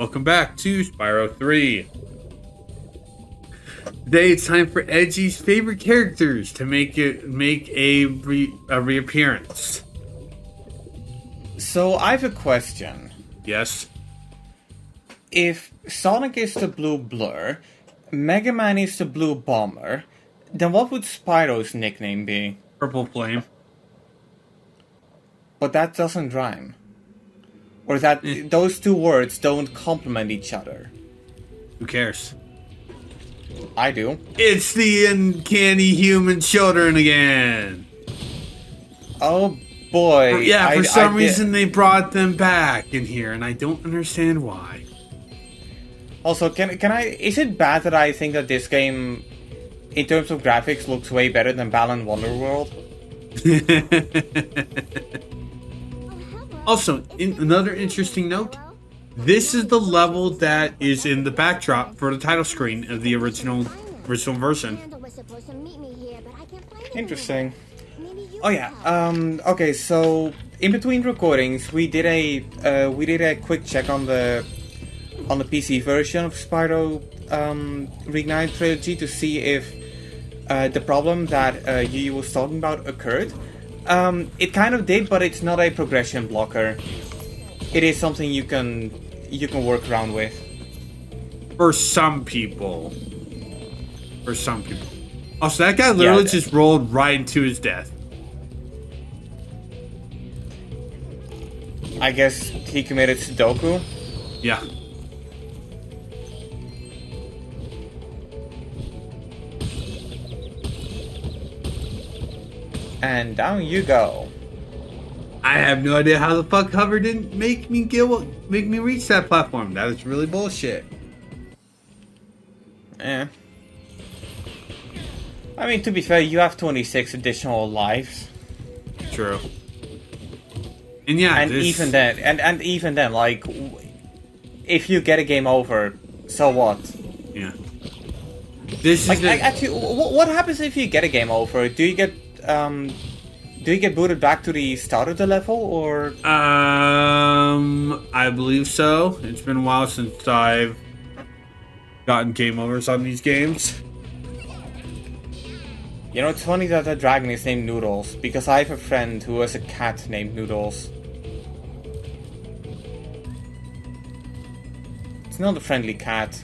Welcome back to Spyro 3. Today it's time for Edgy's favorite characters to make a reappearance. So I have a question. Yes. If Sonic is the blue blur, Mega Man is the blue bomber, then what would Spyro's nickname be? Purple Flame. But that doesn't rhyme. Or that those two words don't complement each other. Who cares? I do. It's the Uncanny human children again. Oh boy. Yeah, for some reason they brought them back in here, and I don't understand why. Also, can I? Is it bad that I think that this game, in terms of graphics, looks way better than Balan Wonderworld? Also, another interesting note, this is the level that is in the backdrop for the title screen of the original version. Interesting. Oh yeah. Okay. So in between recordings, we did a quick check on the PC version of Spyro Reignited Trilogy to see if the problem that Yu was talking about occurred. It kind of did, but it's not a progression blocker. It is something you can work around with. For some people. Also, that guy literally just rolled right into his death. I guess he committed Sudoku. Yeah. And down you go. I have no idea how the fuck Hover didn't make me reach that platform. That is really bullshit. Eh. I mean, to be fair, you have 26 additional lives. True. And yeah, and even then, like, if you get a game over, so what? Yeah. This like, is actually, what happens if you get a game over? Do you get booted back to the start of the level, or? I believe so. It's been a while since I've gotten game overs on these games. You know, it's funny that the dragon is named Noodles, because I have a friend who has a cat named Noodles. It's not a friendly cat.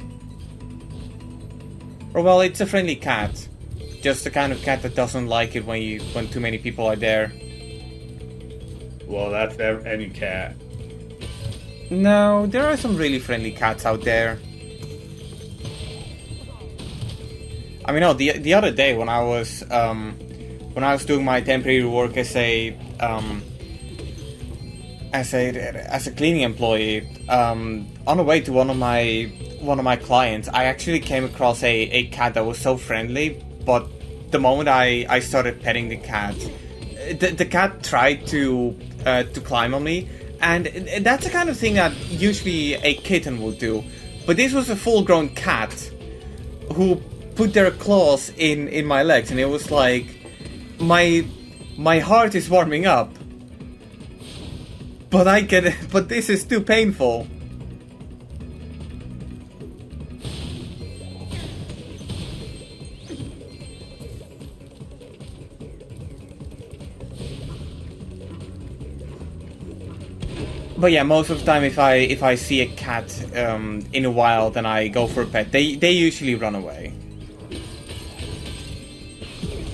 Or well, it's a friendly cat. Just the kind of cat that doesn't like it when too many people are there. Well, that's any cat. No, there are some really friendly cats out there. I mean, no, the other day when I was doing my temporary work as a cleaning employee, on the way to one of my clients, I actually came across a cat that was so friendly. But the moment I started petting the cat, the cat tried to climb on me, and that's the kind of thing that usually a kitten would do. But this was a full-grown cat who put their claws in my legs, and it was like my heart is warming up, but I get it. But this is too painful. But yeah, most of the time, if I see a cat in a wild and I go for a pet, they usually run away.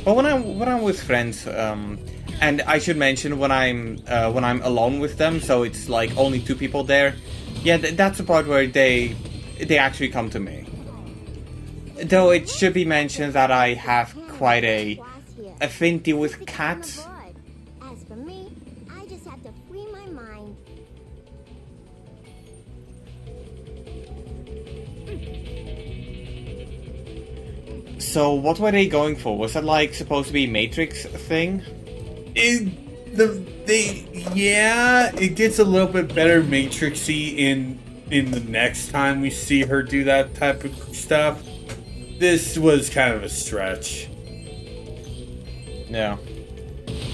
But when I'm with friends, and I should mention when I'm alone with them, so it's like only two people there. Yeah, that's the part where they actually come to me. Though it should be mentioned that I have quite a affinity with cats. As for me, I just have to free my mind. So what were they going for? Was that like supposed to be Matrix thing? It gets a little bit better Matrixy in the next time we see her do that type of stuff. This was kind of a stretch. Yeah.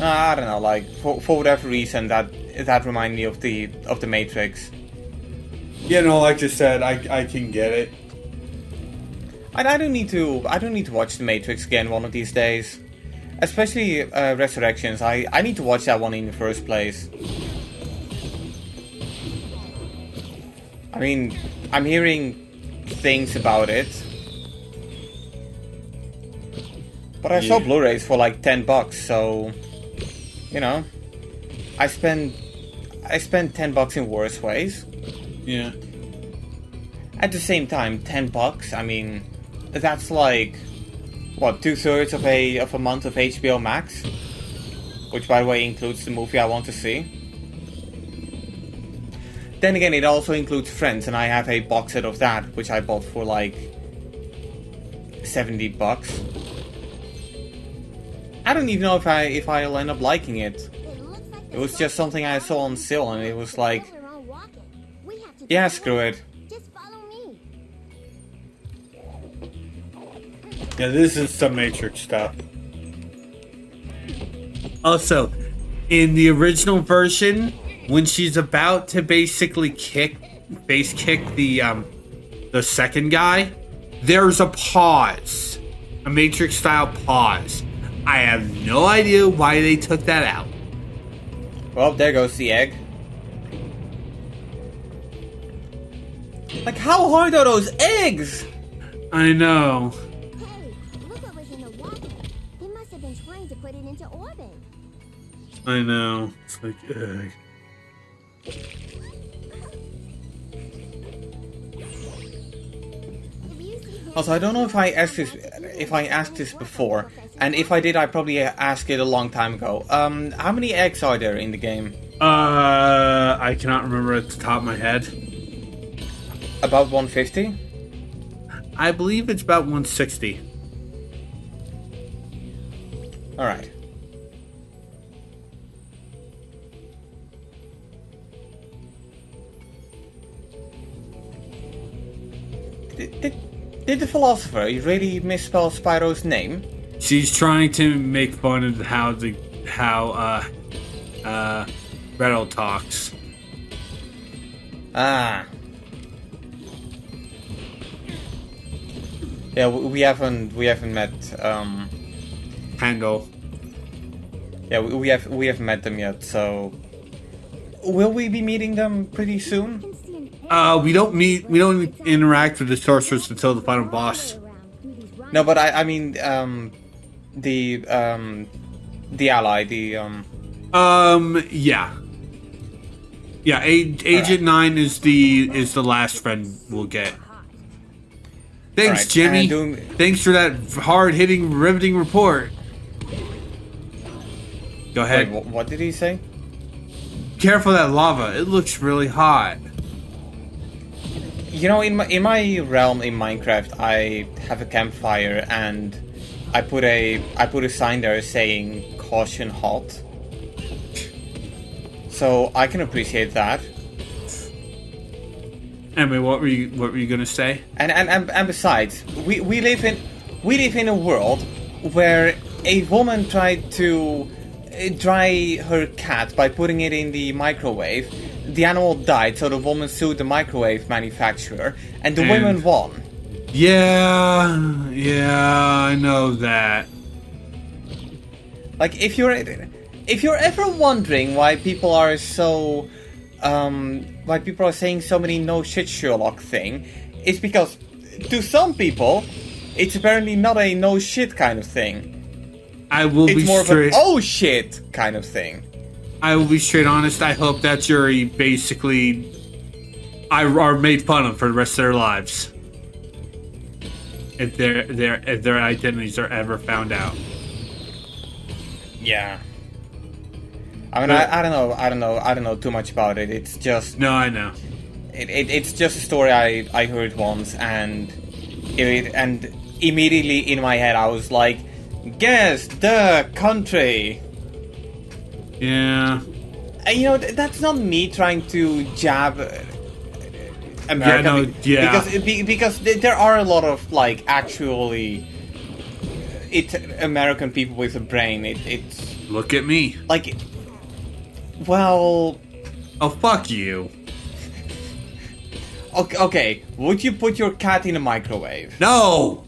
I don't know, like for whatever reason that reminded me of the Matrix. You know, like I said, I can get it. I don't need to watch The Matrix again one of these days. Especially Resurrections. I need to watch that one in the first place. I mean, I'm hearing things about it. But I saw Blu-rays for like $10, so you know, I spend $10 in worse ways. Yeah. At the same time, $10, I mean, that's like what, 2/3 of a month of HBO Max, which by the way includes the movie I want to see. Then again, it also includes Friends, and I have a box set of that, which I bought for like $70. I don't even know if I'll end up liking it. It was just something I saw on sale, and it was like, yeah, screw it. Just follow me. Yeah, this is some Matrix stuff. Also, in the original version, when she's about to basically base kick the second guy, there's a pause. A Matrix style pause. I have no idea why they took that out. Well, there goes the egg. Like, how hard are those eggs? I know. Hey, look what was in the water. They must have been trying to put it into orbit. I know. It's like, ugh. Also, I don't know if I asked this before, and if I did, I probably asked it a long time ago. How many eggs are there in the game? I cannot remember at the top of my head. About 150? I believe it's about 160. Alright. Did the philosopher really misspell Spyro's name? She's trying to make fun of how Gretel talks. Ah. Yeah, we haven't met Handle. yeah, we haven't met them yet, so will we be meeting them pretty soon? We don't interact with the sorceress until the final boss. No, but I mean the ally, yeah. Agent 9 is the last friend we'll get. Thanks, right, Jimmy. Thanks for that hard-hitting, riveting report. Go ahead. Wait, what did he say? Careful of that lava. It looks really hot. You know, in my realm in Minecraft, I have a campfire, and I put a sign there saying "Caution Hot." So I can appreciate that. Anyway, what were you gonna say? And besides, we live in a world where a woman tried to dry her cat by putting it in the microwave. The animal died, so the woman sued the microwave manufacturer, and the women won. Yeah, I know that. Like, if you're ever wondering why people are so why people are saying so many no shit Sherlock thing, it's because to some people it's apparently not a no shit kind of thing. It's more of an oh shit kind of thing. I will be straight honest. I hope that jury basically are made fun of for the rest of their lives if their identities are ever found out. Yeah. I mean, I don't know too much about it. It's just no, I know. It's just a story I heard once, and immediately in my head I was like, guess the country. Yeah. And you know, that's not me trying to jab America. Yeah. Because there are a lot of like actually American people with a brain. It's look at me. Like, well, oh fuck you. Okay, would you put your cat in a microwave? No!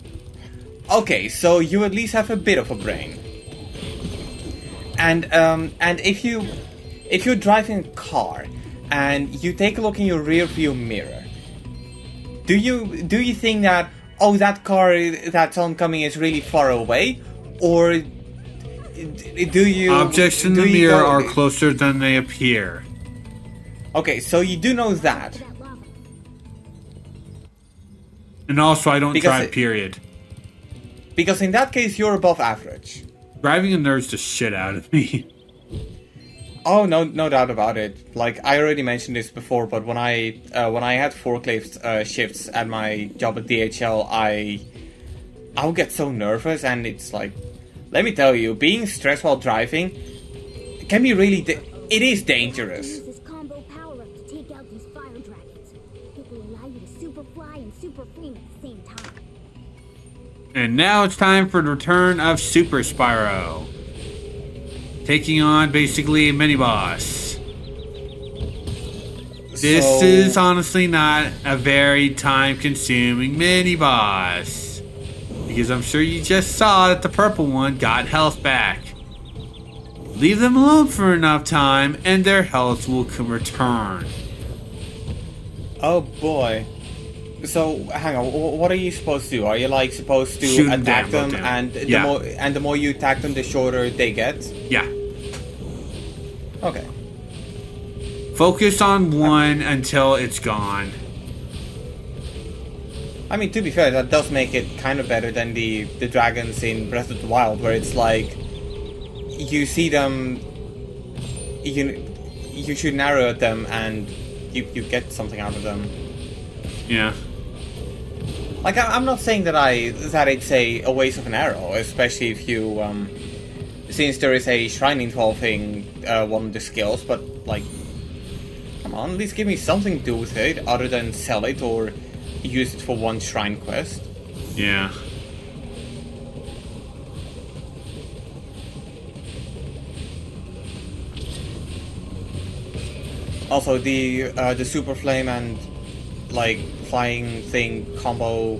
Okay, so you at least have a bit of a brain. And if you're driving a car and you take a look in your rear view mirror, do you think that, oh, that car that's oncoming is really far away, or do you? Objects in the mirror are closer than they appear. Okay, so you do know that. That lava. And also, I don't Because drive, it- period. Because in that case, you're above average. Driving nerves the shit out of me. Oh, no doubt about it. Like, I already mentioned this before, but when I had forklift shifts at my job at DHL, I would get so nervous, and it's like, let me tell you, being stressed while driving can be really, it is dangerous. Use this combo power up to take out these fire dragons. It will allow you to super fly and super flame at the same time. And now it's time for the return of Super Spyro. Taking on basically a mini-boss. This So- is honestly not a very time-consuming mini-boss. Because I'm sure you just saw that the purple one got health back. Leave them alone for enough time and their health will return. Oh boy. So hang on, what are you supposed to do? Are you like supposed to Shoot 'em attack down, them, go down. and Yeah. the more you attack them, the shorter they get? Yeah. Okay. Focus on one until it's gone. I mean, to be fair, that does make it kind of better than the dragons in Breath of the Wild, where it's like you see them, you shoot an arrow at them, and you get something out of them. Yeah. Like, I'm not saying that it's a waste of an arrow, especially if you since there is a shrine involving one of the skills, but like, come on, at least give me something to do with it other than sell it or use it for one shrine quest. Yeah. Also, the super flame and like flying thing combo,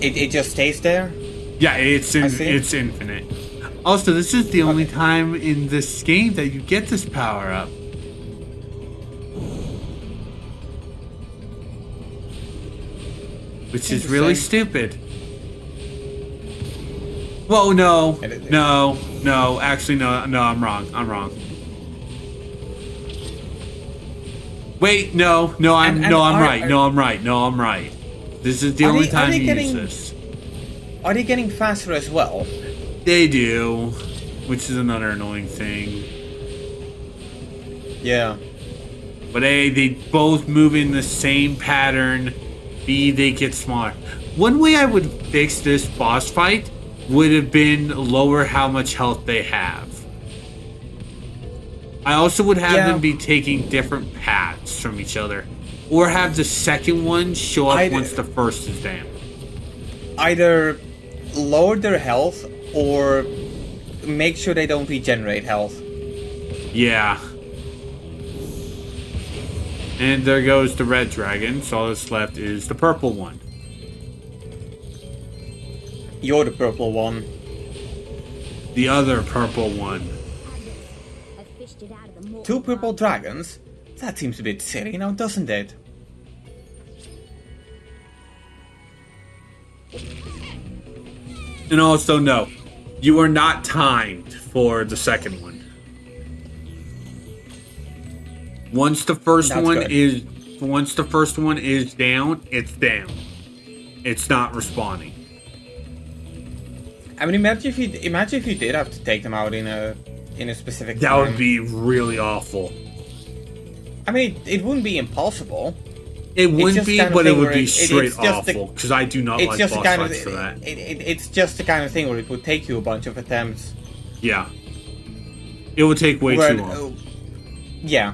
it just stays there. Yeah, it's I see. it's infinite. Also, this is the only time in this game that you get this power up. Which is really Interesting. stupid. Whoa, no. And it- No. Actually, no, I'm wrong. Wait, no, I'm right. This is the only time you use this. Are they getting faster as well? They do, which is another annoying thing. Yeah. But A, they both move in the same pattern. B, they get smaller. One way I would fix this boss fight would have been lower how much health they have. I also would have them be taking different paths from each other. Or have the second one show up once the first is down. Either lower their health or make sure they don't regenerate health. Yeah. And there goes the red dragon, so all that's left is the purple one. You're the purple one. The other purple one. I fished it out of the mold. Two purple dragons? That seems a bit silly now, doesn't it? And also, no, you are not timed for the second one. Once the first That's one good. is down, it's down. It's not respawning. I mean, imagine if you did have to take them out in a specific That time. would be really awful. I mean, it wouldn't be impossible. It wouldn't just be, kind of but it thing would where be it's straight just the- awful. Because I do not It's like just the boss kind of fights for that. it's just the kind of thing where it would take you a bunch of attempts. Yeah. It would take way Where- too long. Yeah.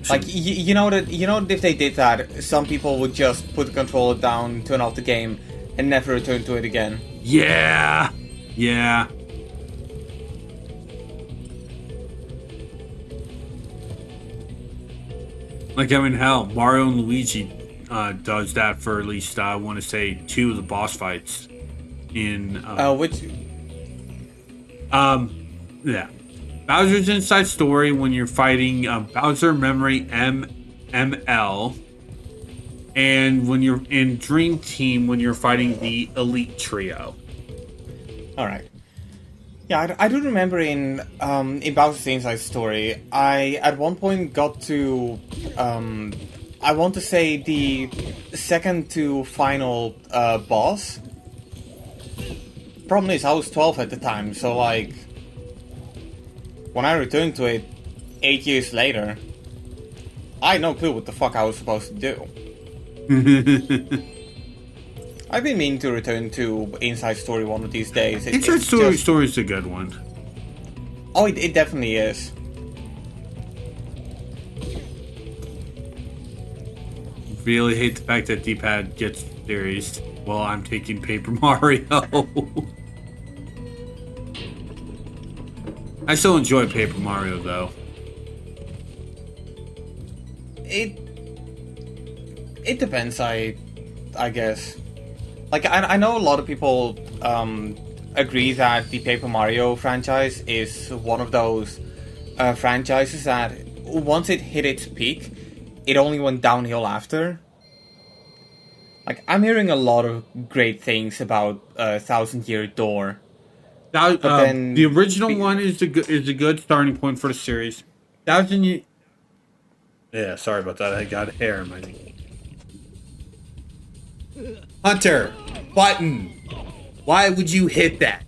Like you know that if they did that, some people would just put the controller down, turn off the game, and never return to it again. Yeah. Yeah. Like, I mean, hell, Mario and Luigi does that for at least I want to say 2 of the boss fights in which? yeah, Bowser's Inside Story when you're fighting Bowser Memory ML, and when you're in Dream Team when you're fighting the Elite Trio. All right. Yeah, I do remember in Bowser's Inside Story, I at one point got to I want to say the second to final boss. Problem is, I was 12 at the time, so like when I returned to it 8 years later, I had no clue what the fuck I was supposed to do. I've been meaning to return to Inside Story one of these days. Inside Story is a good one. Oh, it definitely is. Really hate the fact that D-pad gets series while I'm taking Paper Mario. I still enjoy Paper Mario though. It depends, I guess. Like, I know a lot of people agree that the Paper Mario franchise is one of those franchises that once it hit its peak, it only went downhill after. Like, I'm hearing a lot of great things about Thousand Year Door. But then the original one is a good starting point for the series. Yeah, sorry about that. I got hair in my knee. Hunter, button. Why would you hit that?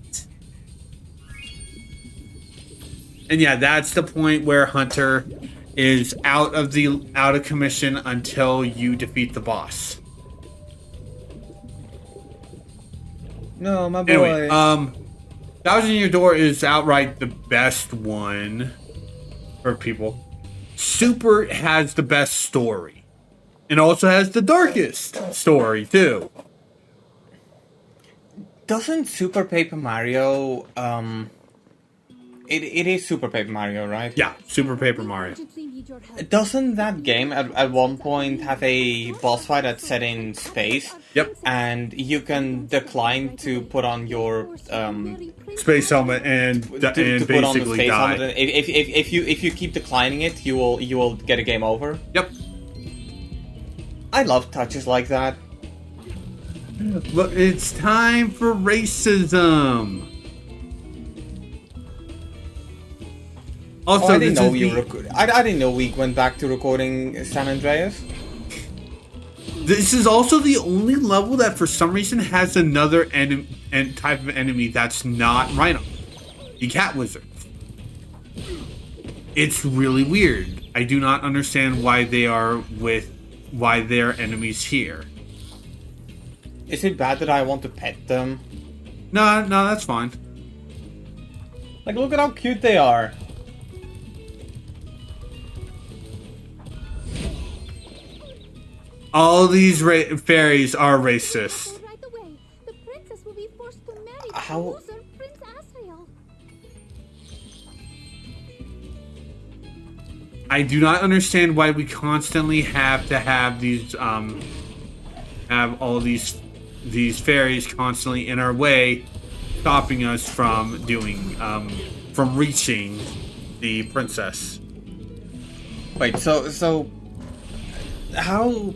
And yeah, that's the point where Hunter is out of commission until you defeat the boss. No, my boy. Anyway, Thousand Year Door is outright the best one for people. Super has the best story. And also has the darkest story, too. Doesn't Super Paper Mario, It is Super Paper Mario, right? Yeah, Super Paper Mario. Doesn't that game at one point have a boss fight that's set in space? Yep. And you can decline to put on your space helmet and put on the basically space die. helmet. If you keep declining it, you will get a game over. Yep. I love touches like that. Look, it's time for racism. Also, I didn't know I didn't know we went back to recording San Andreas. This is also the only level that for some reason has another type of enemy that's not Rhino. The cat wizards. It's really weird. I do not understand why they're enemies here. Is it bad that I want to pet them? No, that's fine. Like, look at how cute they are. All these fairies are racist. Right away. The princess will be forced to marry How- the loser, Prince Asriel. I do not understand why we constantly have to have these have all these fairies constantly in our way, stopping us from from reaching the princess. Wait, so how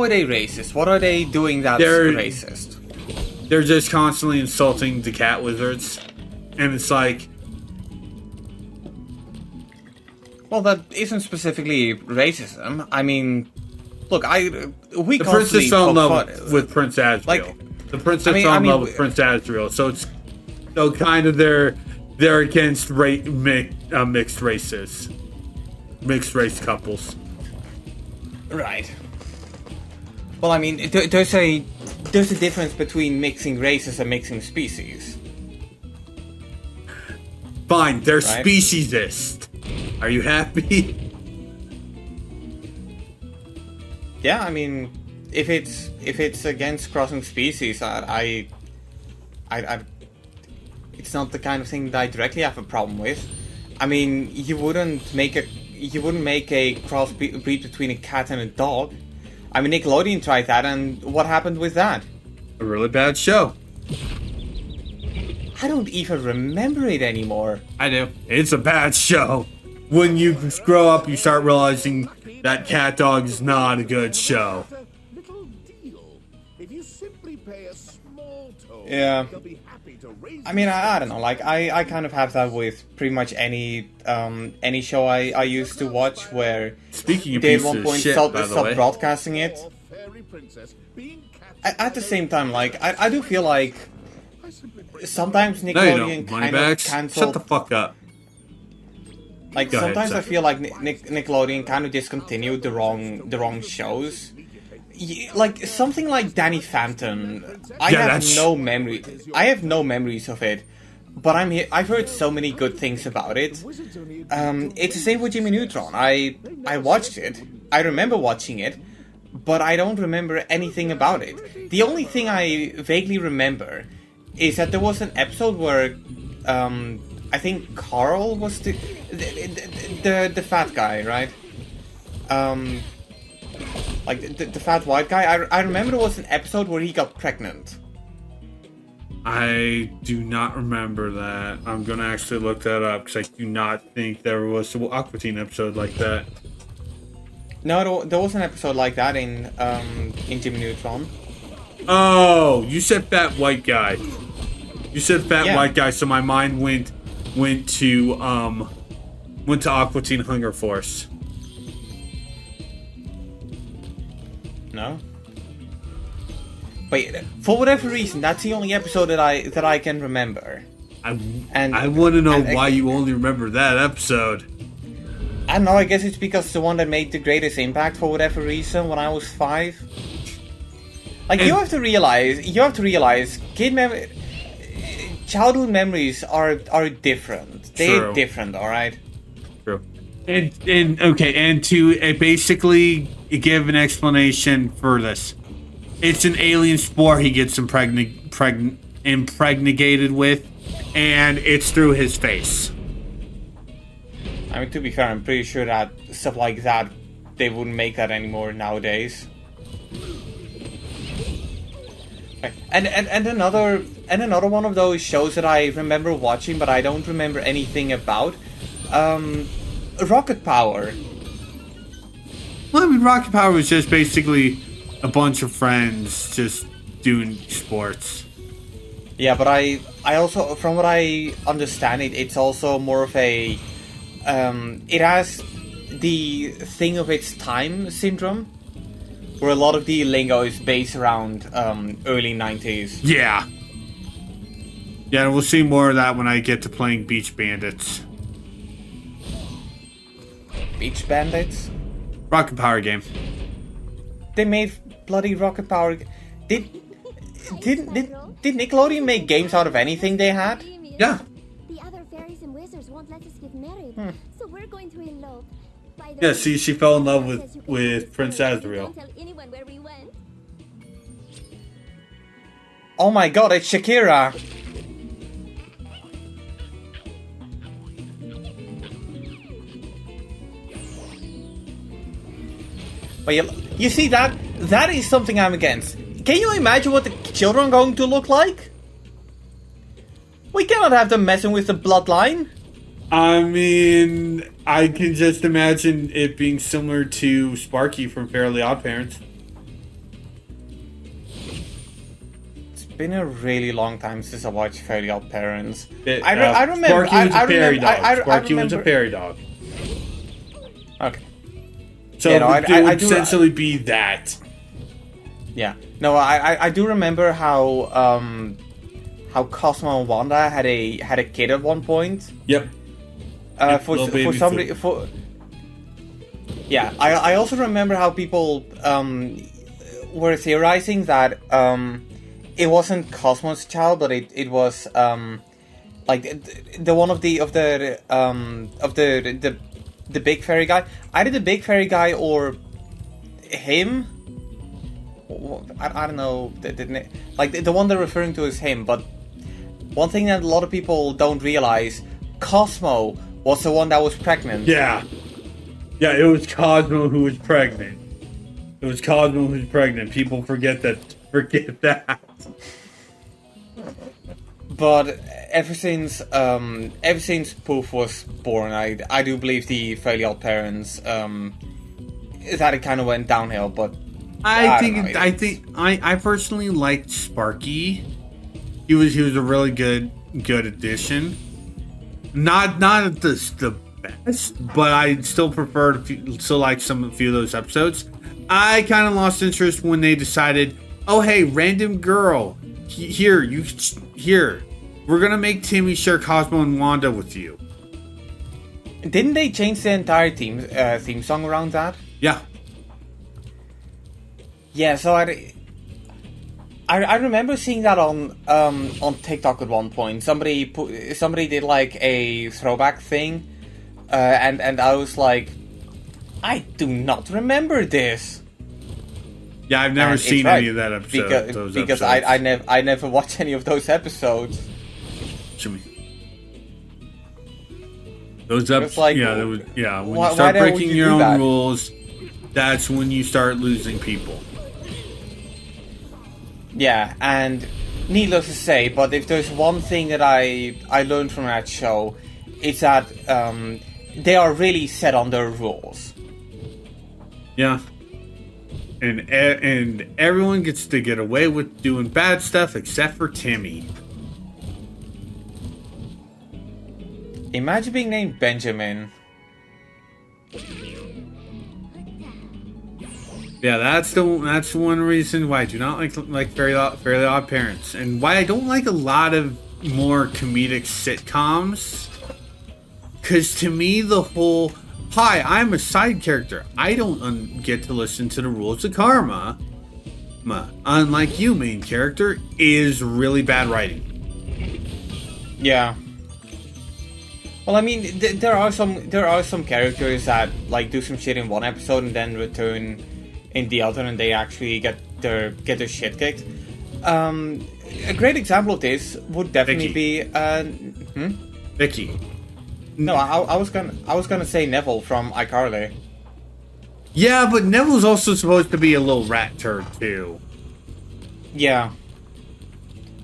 are they racist? What are they doing that's racist? They're just constantly insulting the cat wizards, and it's like, Well, that isn't specifically racism. I mean, look, the princess fell in love with Prince Asriel. Like, the princess fell in love with Prince Asriel, so kind of they're against mixed races, mixed race couples. Right. Well, I mean, there's a difference between mixing races and mixing species. Fine, they're Right. speciesist. Are you happy? Yeah, I mean, if it's against crossing species, I it's not the kind of thing that I directly have a problem with. I mean, you wouldn't make a crossbreed between a cat and a dog. I mean, Nickelodeon tried that, and what happened with that? A really bad show. I don't even remember it anymore. I do. It's a bad show. When you grow up, you start realizing that Cat Dog is not a good show. Little deal. If you simply pay a small toll, Yeah. they'll be happy to raise I mean, I don't know. Like, I kind of have that with pretty much any show I used to watch, where Speaking of they at pieces one of point shit, stopped by the way. broadcasting it. your fairy princess being captured. At the same time, like, I do feel like I simply pray sometimes No, you Nickelodeon don't. kind of Moneybags. Shut canceled. the fuck up. Like, Go ahead, sometimes I sorry. feel like Nickelodeon kind of discontinued the wrong shows. Like something like Danny Phantom, I Yeah, have that's- no memory. I have no memories of it, but I've heard so many good things about it. It's the same with Jimmy Neutron. I watched it. I remember watching it, but I don't remember anything about it. The only thing I vaguely remember is that there was an episode where I think Carl was the fat guy, right? Like the fat white guy. I remember there was an episode where he got pregnant. I do not remember that. I'm gonna actually look that up because I do not think there was an Aqua Teen episode like that. No, there was an episode like that in Jimmy Neutron. Oh, you said fat white guy. You said fat Yeah. white guy, so my mind went to Aqua Teen Hunger Force. No. But for whatever reason, that's the only episode that I can remember. I And- want to know and- why you only remember that episode. I don't know. I guess it's because it's the one that made the greatest impact for whatever reason when I was 5. Like And- you have to realize, childhood memories are different. They're True. different, all right. True. And okay, and to basically give an explanation for this, it's an alien spore he gets impregnated with, and it's through his face. I mean, to be fair, I'm pretty sure that stuff like that, they wouldn't make that anymore nowadays. Right. And another one of those shows that I remember watching, but I don't remember anything about. Rocket Power. Well, I mean, Rocket Power was just basically a bunch of friends just doing sports. Yeah, but I also, from what I understand, it's also more of a, it has the thing of its time syndrome, where a lot of the lingo is based around early 90s. Yeah. Yeah, and we'll see more of that when I get to playing Beach Bandits. Beach Bandits? Rocket Power game. They made bloody Rocket Power. Did Nickelodeon make games out of anything they had? Yeah. The other fairies and wizards won't let us get married, so we're going to elope. By the Yeah, way, see, she fell in love says with you can stay Prince and Azrael. Don't tell anyone where we went. Oh my god, it's Shakira! But you see that is something I'm against. Can you imagine what the children are going to look like? We cannot have them messing with the bloodline. I mean, I can just imagine it being similar to Sparky from Fairly Odd Parents. It's been a really long time since I watched Fairly Odd Parents. I remember. Sparky was a fairy dog. I Sparky was a remember- fairy dog. Okay. So Yeah, no, it I would do- essentially be that. Yeah. No, I do remember how Cosmo and Wanda had a kid at one point. Yep. Yep, For little baby some food. for. Yeah, I also remember how people were theorizing that it wasn't Cosmo's child, but it was like the one of the big fairy guy, either the big fairy guy or him. I don't know, like the one they're referring to is him. But one thing that a lot of people don't realize, Cosmo was the one that was pregnant. Yeah. Yeah, it was Cosmo who was pregnant. It was Cosmo who's pregnant. People forget that. Forget that. But ever since Poof was born, I do believe the Fairly Odd Parents that it kind of went downhill. But I personally liked Sparky. He was a really good addition. Not the best, but I still like a few of those episodes. I kind of lost interest when they decided, oh hey, random girl, here, we're gonna make Timmy share Cosmo and Wanda with you. Didn't they change the entire theme song around that? Yeah. Yeah, so I remember seeing that on TikTok at one point. Somebody did like a throwback thing, and I was like, I do not remember this. Yeah, I've never seen any of that episode. Because I never watched any of those episodes. Jimmy. Those episodes, like, when you start breaking your own rules, that's when you start losing people. Yeah, and needless to say, but if there's one thing that I learned from that show, it's that they are really set on their rules. Yeah. And everyone gets to get away with doing bad stuff except for Timmy. Imagine being named Benjamin. Yeah, that's one reason why I do not like Fairly Odd Parents, and why I don't like a lot of more comedic sitcoms. Because to me, the whole "Hi, I'm a side character. I don't get to listen to the rules of karma," unlike you, main character, is really bad writing. Yeah. Well, I mean, there are some characters that like do some shit in one episode and then return in the other, and they actually get their shit kicked. A great example of this would definitely be Vicky. No, I was gonna say Neville from iCarly. Yeah, but Neville's also supposed to be a little rat turd too. Yeah.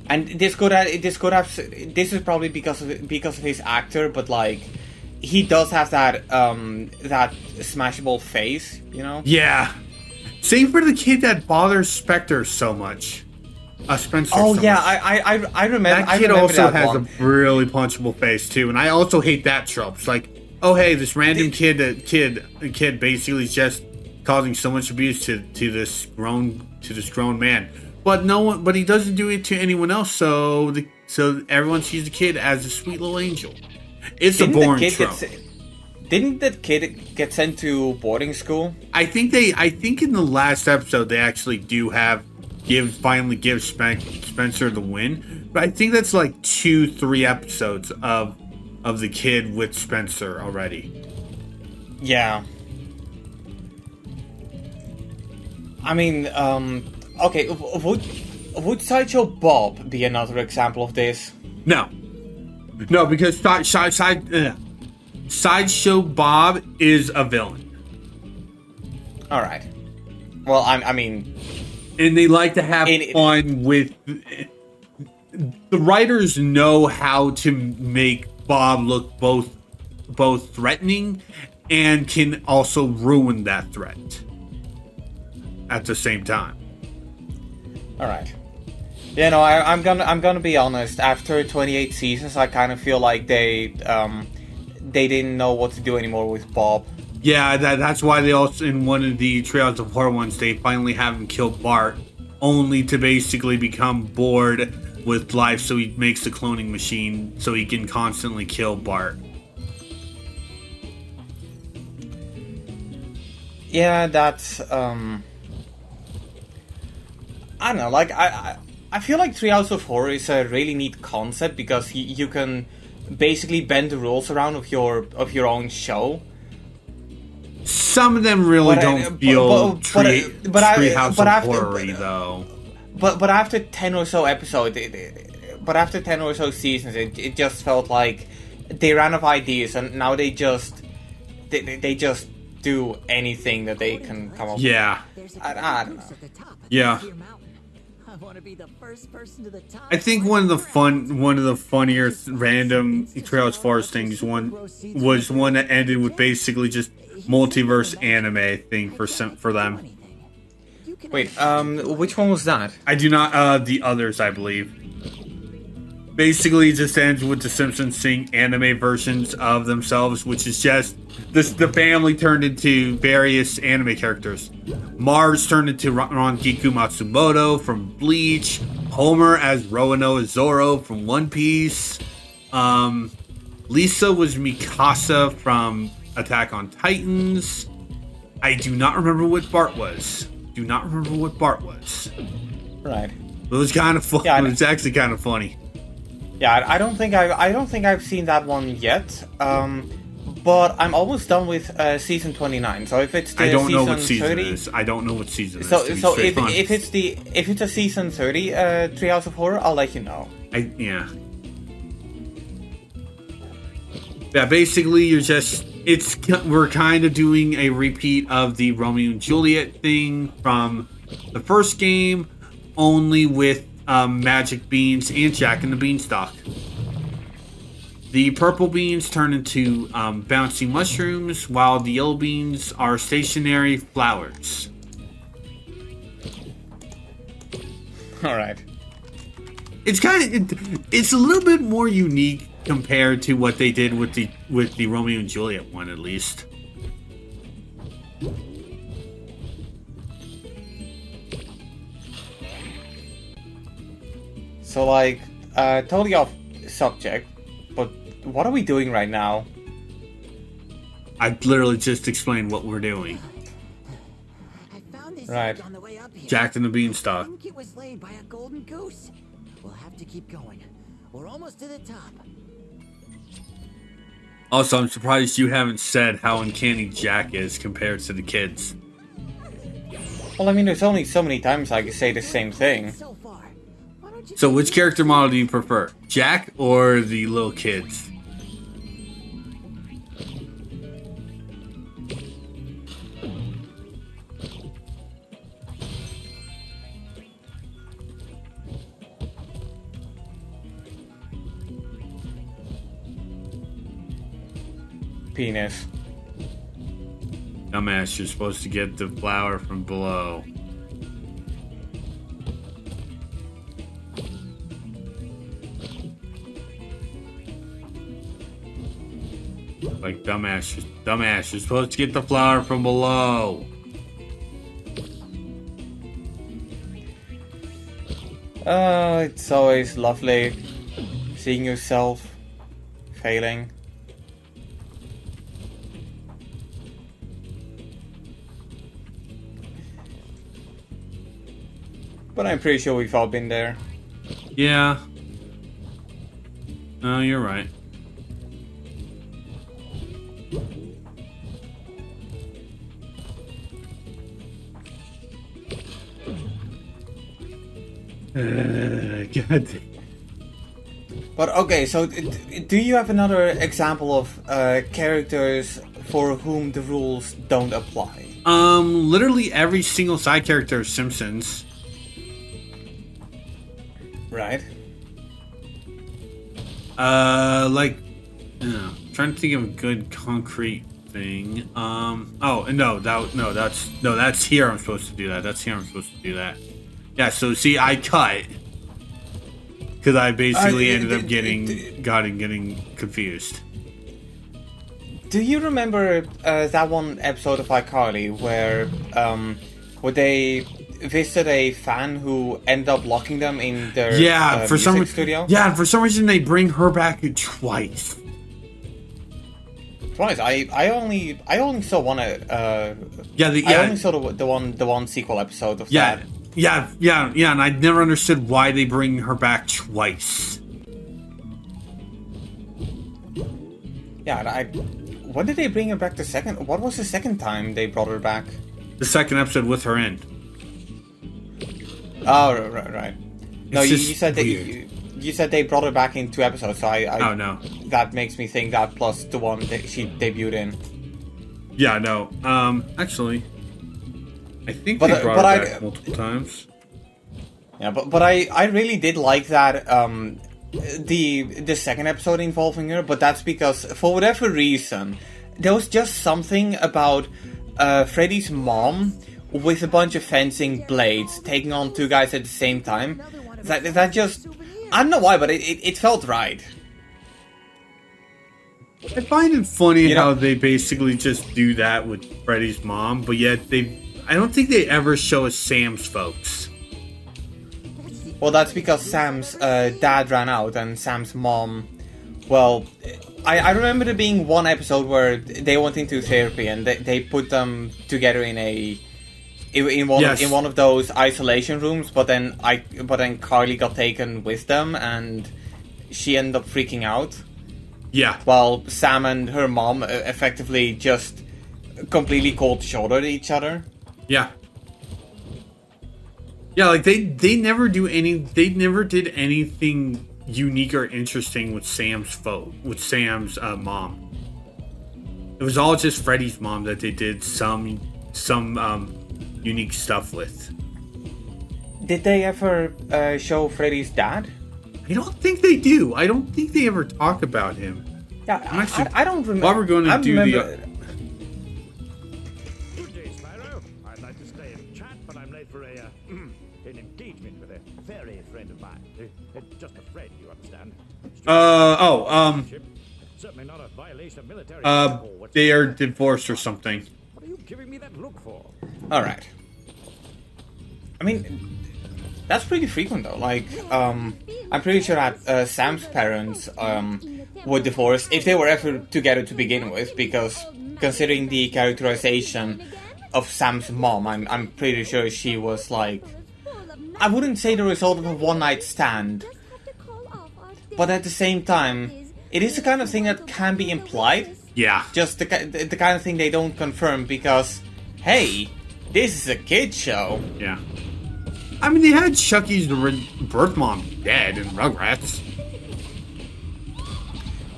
And this is probably because of his actor, but like he does have that smashable face, you know? Yeah. Same for the kid that bothers Spectre so much. Spencer. Oh so yeah, much. I remember. That kid also has one. a really punchable face too, and I also hate that trope. It's like, oh hey, this random kid basically is just causing so much abuse to this grown man. But he doesn't do it to anyone else, so everyone sees the kid as a sweet little angel. It's a boring trope. Didn't that kid get sent to boarding school? I think in the last episode they actually do finally give Spencer the win, but I think that's like 2-3 episodes of the kid with Spencer already. Yeah. I mean, okay, would Sideshow Bob be another example of this? No, because Sideshow Bob is a villain. All right. Well, I mean, and they like to have fun with. The writers know how to make Bob look both threatening and can also ruin that threat at the same time. All right. Yeah, no, I'm gonna be honest. After 28 seasons, I kind of feel like they didn't know what to do anymore with Bob. Yeah, that's why they also, in one of the Trails of Horror ones, they finally have him kill Bart, only to basically become bored with life, so he makes the cloning machine so he can constantly kill Bart. Yeah, that's I don't know, like I feel like Treehouse of Horror is a really neat concept because you can basically bend the rules around of your own show. Some of them really don't feel Treehouse of Horror though. But after 10 or so episodes, after 10 or so seasons, it just felt like they ran out of ideas, and now they just do anything that they can come up Yeah. I don't know. Yeah. I want to be the first person to the top. I think one of the funnier random Trails Forest things was one that ended with basically just multiverse anime thing for them. Wait, which one was that? I do not the others, I believe. Basically it just ends with the Simpsons seeing anime versions of themselves, which is just the family turned into various anime characters. Mars turned into Rangiku Matsumoto from Bleach, Homer as Roanoa Zoro from One Piece, Lisa was Mikasa from Attack on Titans. I do not remember what Bart was. Right. It was kind of fun. Yeah, it was actually kind of funny. Yeah, I don't think I've seen that one yet. But I'm almost done with season 29. So if it's the I don't season know what season 30, it is. I don't know what season it is. So to be so straight honest. if it's a season 30 Treehouse of Horror, I'll let you know. Yeah. Basically we're kind of doing a repeat of the Romeo and Juliet thing from the first game, only with magic beans and Jack and the Beanstalk. The purple beans turn into bouncy mushrooms, while the yellow beans are stationary flowers. All right. It's a little bit more unique compared to what they did with the Romeo and Juliet one, at least. So like, totally off subject, but what are we doing right now? I literally just explained what we're doing. I found this Right. egg on the way up here. Jack and the Beanstalk. I think it was laid by a golden goose. We'll have to keep going. We're almost to the top. Also, I'm surprised you haven't said how uncanny Jack is compared to the kids. Well, I mean, there's only so many times I can say the same thing. So far. Why don't you So which character model do you prefer? Jack or the little kids? Penis. Dumbass, you're supposed to get the flower from below. Like dumbass, you're supposed to get the flower from below. It's always lovely seeing yourself failing. But I'm pretty sure we've all been there. Yeah. No, you're right. God. But okay, so do you have another example of characters for whom the rules don't apply? Literally every single side character of Simpsons. Right. Trying to think of a good concrete thing. That's here I'm supposed to do that. Yeah, so see, I cut because I basically ended up getting confused. Do you remember that one episode of iCarly where they visited a fan who ended up locking them in their For some studio? Yeah, for some reason they bring her back twice. Twice. I only saw one. I only saw the one sequel episode of that. Yeah, and I never understood why they bring her back twice. Yeah, and when did they bring her back the second? What was the second time they brought her back? The second episode with her in. Oh, right. No, you said that weird. you said they brought her back in 2 episodes. So Oh no. That makes me think that plus the one that she debuted in. Yeah, no. Actually, I think But, they brought but it back multiple times. Yeah, but I really did like that the second episode involving her, but that's because for whatever reason there was just something about Freddy's mom with a bunch of fencing blades taking on two guys at the same time. That just, I don't know why, but it felt right. I find it funny You know- how they basically just do that with Freddy's mom, but yet I don't think they ever show us Sam's folks. Well, that's because Sam's dad ran out and Sam's mom, well, I remember there being one episode where they went into therapy and they put them together in one of those isolation rooms, but then Carly got taken with them and she ended up freaking out. Yeah. While Sam and her mom effectively just completely cold shouldered each other. Yeah. Yeah, like they never did anything unique or interesting with Sam's mom. It was all just Freddy's mom that they did some unique stuff with. Did they ever show Freddy's dad? I don't think they do. I don't think they ever talk about him. Yeah, Actually, I don't remember. while we're going to do remember. Good day, Spyro. I'd like to stay and chat, but I'm late for an engagement with a very friend of mine. Just a friend, you understand. Certainly not a violation of military protocol. They are divorced or something. What are you giving me that look for? All right. I mean, that's pretty frequent though. Like, I'm pretty sure that Sam's parents were divorced if they were ever together to begin with, because considering the characterization of Sam's mom, I'm pretty sure she was like, I wouldn't say the result of a one-night stand, but at the same time, it is the kind of thing that can be implied. Yeah. Just the kind of thing they don't confirm because, hey, this is a kid show. Yeah. I mean, they had Chucky's birth mom dead in Rugrats.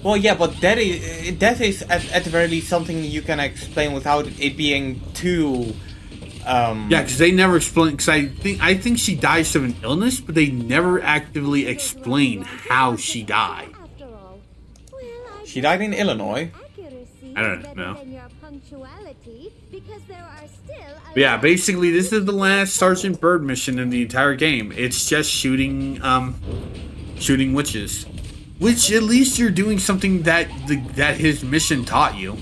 Well, yeah, but that is at the very least something you can explain without it being too. Yeah, because they never explain. Because I think she dies of an illness, but they never actively explain how she died. She died in Illinois. I don't know. But yeah, basically, this is the last Sergeant Bird mission in the entire game. It's just shooting witches, which at least you're doing something that his mission taught you.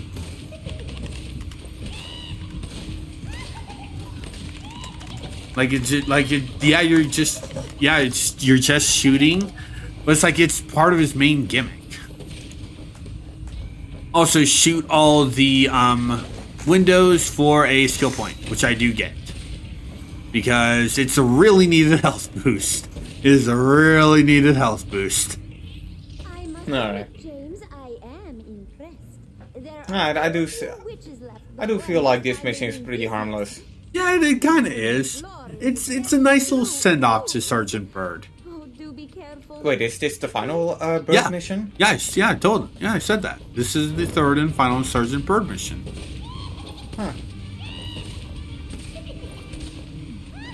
You're just shooting, but it's like it's part of his main gimmick. Also, shoot all the windows for a skill point, which I do get, because it's a really needed health boost. It is a really needed health boost. Alright. James, I am impressed. I do feel like this mission is pretty harmless. Yeah, it kind of is. It's a nice little send off to Sergeant Bird. Oh, do be careful. Wait, is this the final Bird Yeah. mission? Yes, yeah, I told him. Yeah, I said that. This is the third and final Sergeant Bird mission. Huh.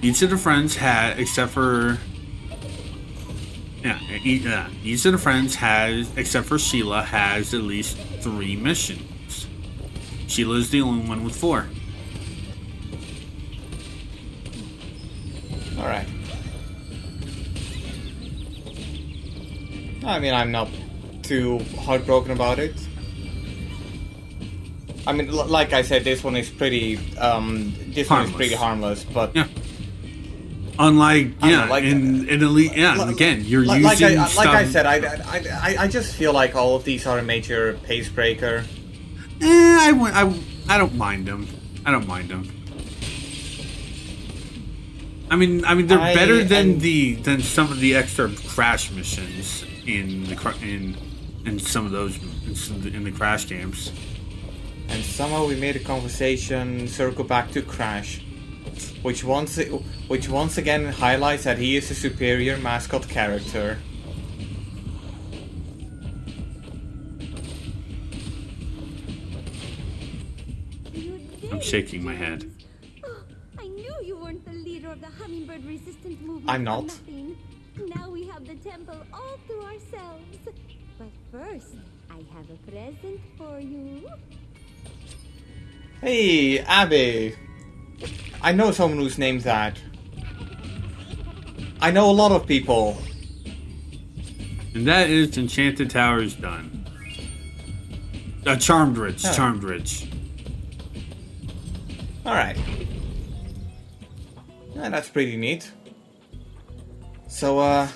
Each of the friends had, except for... each of the friends has, except for Sheila, has at least 3 missions. Sheila's the only one with 4. Alright. I mean, I'm not too heartbroken about it. I mean, like I said, this one is pretty, harmless, but... Yeah. Unlike, I don't know, like, in Elite, and again, you're using like stuff... I said, I just feel like all of these are a major pace breaker. I don't mind them. I don't mind them. I mean, they're better than some of the extra crash missions in some of those in the Crash games. And somehow we made a conversation circle back to Crash, which once again highlights that he is a superior mascot character. shaking my head. Oh, I knew you weren't the leader of the hummingbird resistance movement. I'm for not. nothing. Now we have the temple all to ourselves. But first, I have a present for you. Hey, Abby. I know someone who's named that. I know a lot of people. And that is Enchanted Towers done. Charmed Ridge, Oh. Charmed Ridge. Alright. Yeah, that's pretty neat. So,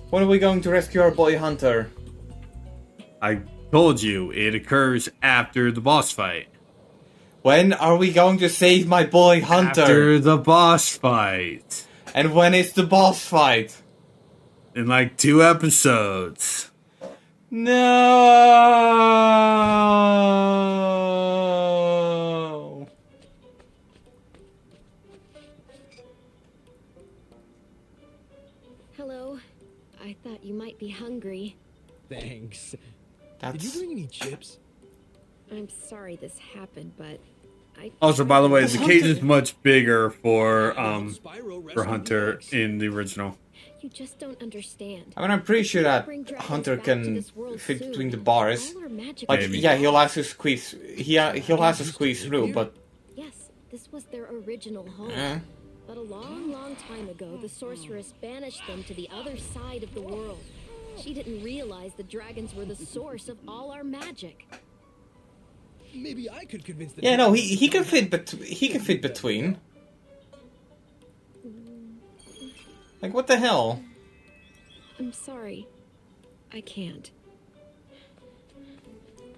when are we going to rescue our boy Hunter? I told you, it occurs after the boss fight. When are we going to save my boy Hunter? After the boss fight. And when is the boss fight? In like 2 episodes. No. Hello. I thought you might be hungry. Thanks. Did That's you bring any chips? I'm sorry this happened, but I Also, by the way, Does the cage Hunter- is much bigger for Spyro rescued Hunter Rex. in the original. You just don't understand. I mean, I'm pretty sure that Bring dragons Hunter back to can this world fit soon. between the bars. All our magic Like, Maybe. yeah, he'll have to squeeze. He'll have to squeeze through, but Yes, this was their original home. eh. But a long, long time ago, the sorceress banished them to the other side of the world. She didn't realize the dragons were the source of all our magic. Maybe I could convince the Yeah, no, dragons he to can come fit, back. he can fit between. Like, what the hell? I'm sorry. I can't.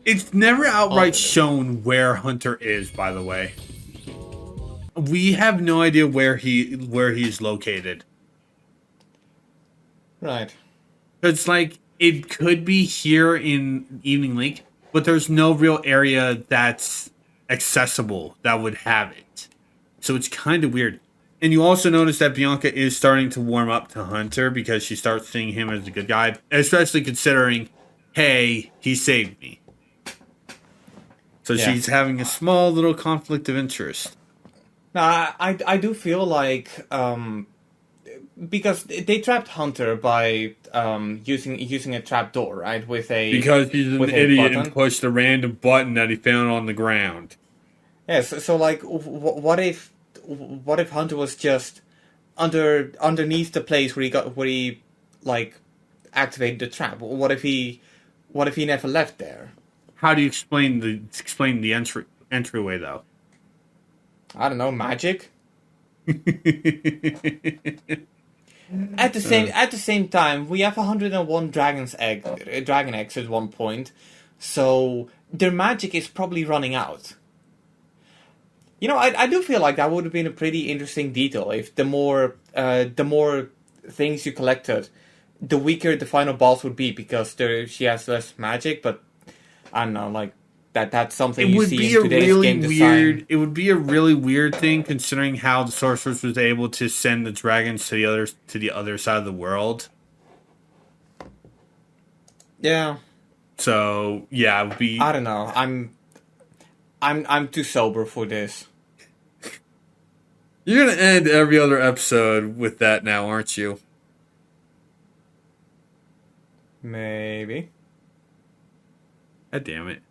It's never outright Oh. shown where Hunter is, by the way. We have no idea where he's located. Right. It's like it could be here in Evening Lake, but there's no real area that's accessible that would have it. So it's kind of weird. And you also notice that Bianca is starting to warm up to Hunter because she starts seeing him as a good guy, especially considering, hey, he saved me. So Yeah. she's having a small little conflict of interest. Now, I do feel like because they trapped Hunter by using a trap door, right? With a Because he's an with a idiot button. and pushed a random button that he found on the ground. Yes. So like, what if Hunter was just underneath the place where he like activated the trap? What if he never left there? How do you explain the entryway though? I don't know, magic. At the same time, we have 101 dragon eggs at one point, so their magic is probably running out. You know, I do feel like that would have been a pretty interesting detail if the more things you collected, the weaker the final boss would be because she has less magic. But I don't know, like that's something It you would see be in a today's really game weird. design. It would be a really weird thing considering how the sorceress was able to send the dragons to the other side of the world. Yeah, So yeah, it would be. I don't know. I'm too sober for this. You're gonna end every other episode with that now, aren't you? Maybe. God damn it!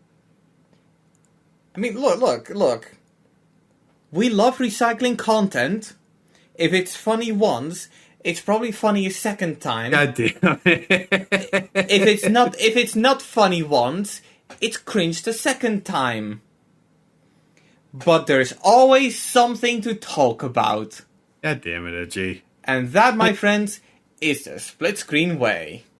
I mean, look. We love recycling content. If it's funny once, it's probably funny a second time. God damn it! If it's not funny once, it's cringe the second time. But there's always something to talk about. God damn it, Edgy. And that, my friends, is the split screen way.